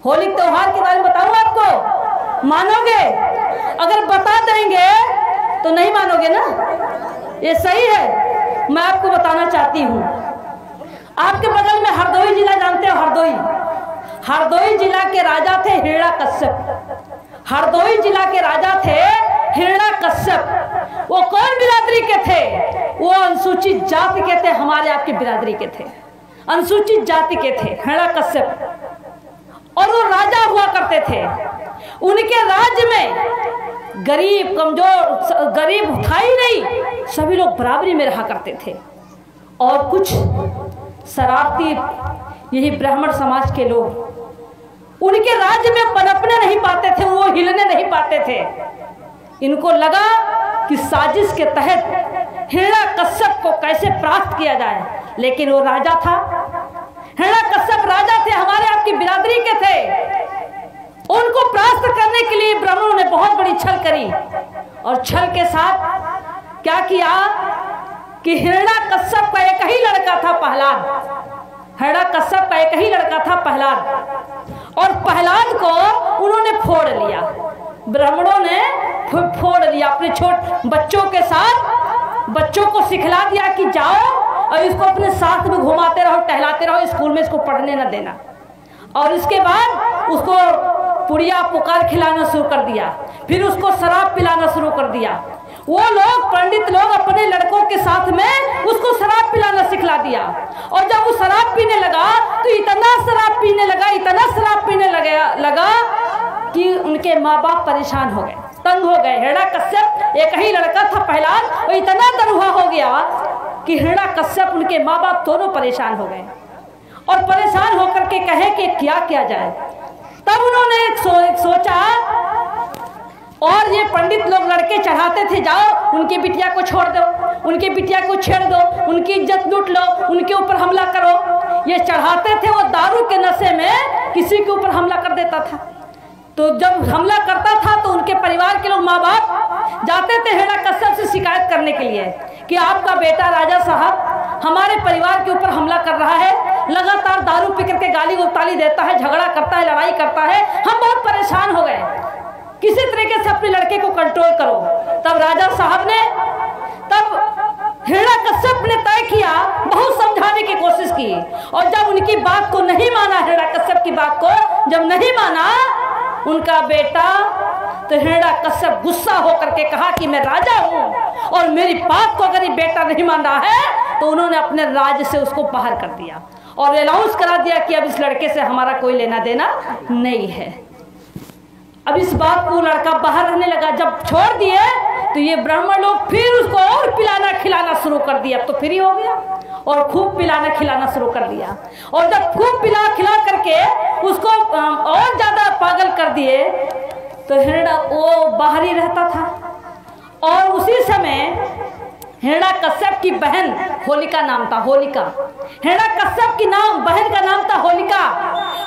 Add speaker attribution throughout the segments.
Speaker 1: होली त्योहार के बारे में बताऊं आपको, मानोगे? अगर बता देंगे तो नहीं मानोगे ना, ये सही है। मैं आपको बताना चाहती हूँ, आपके बगल में हरदोई जिला जानते हो? हरदोई जिला के राजा थे हिरण्यकश्यप। हरदोई जिला के राजा थे हिरण्यकश्यप। वो कौन बिरादरी के थे? वो अनुसूचित जाति के थे, हमारे आपकी बिरादरी के थे, अनुसूचित जाति के थे हिरण्यकश्यप। और वो राजा हुआ करते थे। उनके राज्य में गरीब कमजोर गरीब था ही नहीं, सभी लोग बराबरी में रहा करते थे। और कुछ शरारती यही ब्राह्मण समाज के लोग उनके राज्य में पनपने नहीं पाते थे, वो हिलने नहीं पाते थे। इनको लगा कि साजिश के तहत हिरण्यकश्यप को कैसे परास्त किया जाए, लेकिन वो राजा था, हिरण्यकश्यप राजा थे, हमारे आपकी बिरादरी के थे। उनको परास्त करने के लिए ब्राह्मणों ने बहुत बड़ी छल करी, और छल के साथ क्या किया कि हिरण्यकश्यप का एक ही लड़का था प्रहलाद। हिरण्यकश्यप का एक ही लड़का था प्रहलाद, और प्रहलाद को उन्होंने फोड़ लिया। ब्राह्मणों ने फोड़ लिया, अपने छोटे बच्चों के साथ बच्चों को सिखला दिया कि जाओ और इसको अपने साथ में घुमाते रहो, टहलाते रहो, स्कूल में इसको पढ़ने न देना। और इसके बाद उसको पुड़िया पुकार खिलाना शुरू कर दिया, फिर उसको शराब पिलाना शुरू कर दिया। वो लोग पंडित लोग अपने लड़कों के साथ में उसको शराब पिलाना सिखला दिया। और जब वो शराब पीने लगा तो इतना शराब पीने लगा, इतना शराब पीने लगा कि उनके माँ बाप परेशान हो गए, तंग हो गए। हिरण्यकश्यप एक ही लड़का था प्रहलाद, वो इतना तनहा हो गया कि हिरण्यकश्यप उनके माँ बाप दोनों परेशान हो गए। और परेशान होकर के कहे कि क्या किया जाए। तब उन्होंने सोचा, और ये पंडित लोग लड़के चढ़ाते थे, जाओ उनकी बिटिया को छोड़ दो, उनकी बिटिया को छेड़ दो, उनकी इज्जत लूट लो, उनके ऊपर हमला करो। ये चढ़ाते थे, वो दारू के नशे में किसी के ऊपर हमला कर देता था। तो जब हमला करता था तो उनके परिवार के लोग माँ बाप जाते थे हिरण्यकश्यप से शिकायत करने के लिए कि आपका बेटा राजा साहब हमारे परिवार के ऊपर हमला कर रहा है, लगातार दारू पी करके गाली गलौज देता है, झगड़ा करता है, लड़ाई करता है, हम बहुत परेशान हो गए, किसी तरीके से अपने लड़के को कंट्रोल करो। तब राजा साहब ने, तब हिरण्यकश्यप ने तय किया, बहुत समझाने की कोशिश की, और जब उनकी बात को नहीं माना, हिरण्यकश्यप की बात को जब नहीं माना उनका बेटा, तो हिरण्यकश्यप गुस्सा होकर के कहा कि मैं राजा हूं और मेरी बात को अगर ये बेटा नहीं मान रहा है, तो उन्होंने अपने राज्य से उसको बाहर कर दिया और अनाउंस करा दिया कि अब इस लड़के से हमारा कोई लेना देना नहीं है। अब इस बात को लड़का बाहर रहने लगा। जब छोड़ दिए तो ये ब्राह्मण लोग फिर उसको और पिलाना खिलाना शुरू कर दिया। अब तो फ्री हो गया और खूब पिलाना खिलाना शुरू कर दिया। और जब खूब पिला खिला करके उसको और ज्यादा पागल कर दिए तो हिरण्य वो बाहर ही रहता था। और उसी समय हिरण्यकश्यप की बहन होलिका नाम था, होलिका, हिरण्यकश्यप की बहन का नाम था होलिका।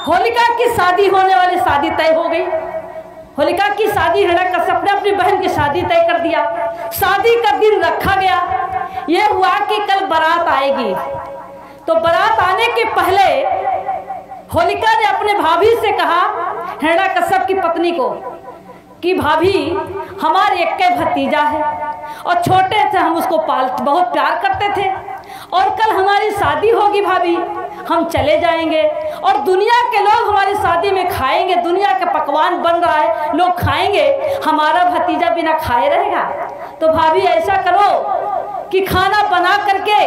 Speaker 1: होलिका की शादी होने वाली, शादी तय हो गई। होलिका की शादी, हिरण्यकश्यप ने अपनी बहन की शादी तय कर दिया। शादी का दिन रखा गया। ये हुआ कि कल बारात आएगी, तो बारात आने के पहले होलिका ने अपने भाभी से कहा, हिरण्यकश्यप की पत्नी को, कि भाभी हमारे एक भतीजा है और छोटे से हम उसको बहुत प्यार करते थे, और कल हमारी शादी होगी भाभी, हम चले जाएंगे और दुनिया के लोग हमारी शादी में खाएंगे, दुनिया का पकवान बन रहा है, लोग खाएंगे, हमारा भतीजा बिना खाए रहेगा। तो भाभी ऐसा करो कि खाना बना करके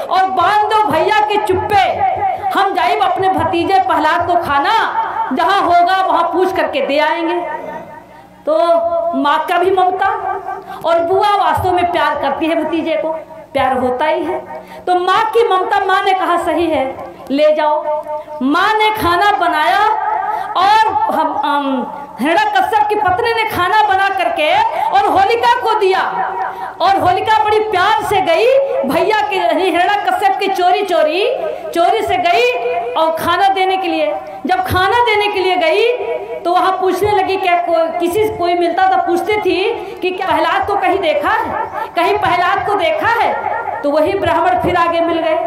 Speaker 1: और बांध दो भैया के चुप्पे, हम जाइब अपने भतीजे प्रहलाद को खाना जहाँ होगा वहाँ पूछ करके दे आएंगे। तो माँ का भी ममता, और बुआ वास्तव में प्यार करती है भतीजे को, प्यार होता ही है, तो माँ की ममता, माँ ने कहा सही है ले जाओ। माँ ने खाना बनाया और हिरण्यकश्यप की पत्नी ने खाना बना करके और होलिका को दिया, और होलिका बड़ी प्यार से गई भैया के हिरण्यकश्यप की चोरी से गई और खाना देने के लिए। जब खाना देने के लिए गई तो वहाँ पूछने लगी, क्या कोई मिलता था, पूछती थी कि क्या प्रहलाद को कहीं देखा है, कहीं प्रहलाद को देखा है। तो वही ब्राह्मण फिर आगे मिल गए,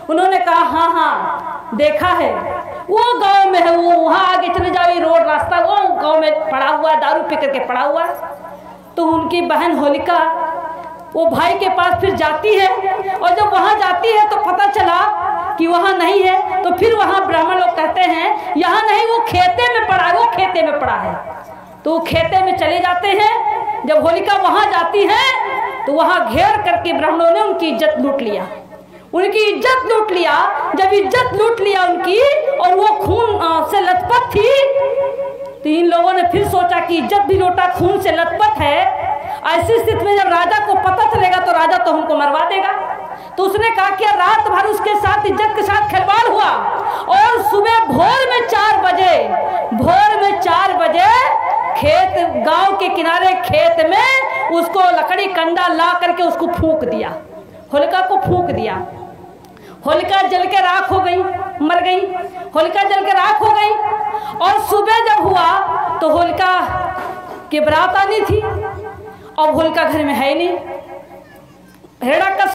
Speaker 1: उन्होंने कहा हाँ हाँ देखा है, वो गांव में है, वो वहाँ आगे चले जाओ, गांव में पड़ा हुआ, दारू पी करके पड़ा हुआ। तो उनकी बहन होलिका वो भाई के पास फिर जाती है, और जब वहाँ जाती है तो पता चला कि वहाँ नहीं है। तो फिर वहाँ ब्राह्मण लोग कहते हैं यहाँ नहीं, वो खेते में पड़ा है, वो खेते में पड़ा है। तो वो खेते में चले जाते हैं। जब होलिका वहाँ जाती है तो वहाँ घेर करके ब्राह्मणों ने उनकी इज्जत लूट लिया, उनकी इज्जत लूट लिया। जब इज्जत लूट लिया उनकी और वो खून से लथपथ थी, तो इन लोगों ने फिर सोचा कि इज्जत भी लूटा, खून से लथपथ है, ऐसी स्थिति में जब राजा को पता चलेगा तो राजा तो हमको मरवा देगा। तो उसने कहा कि रात भर उसके साथ इज्जत के साथ खिलवाड़ हुआ, और सुबह भोर में 4 बजे खेत, गांव के किनारे खेत में उसको लकड़ी कंडा ला करके उसको फूंक दिया, होलिका को फूंक दिया। होलिका जल के राख हो गई, मर गई, होलिका जल के राख हो गई। और सुबह जब हुआ तो होलिका की बारात आनी थी, और होलिका घर में है ही नहीं। हिरण्यकश्यप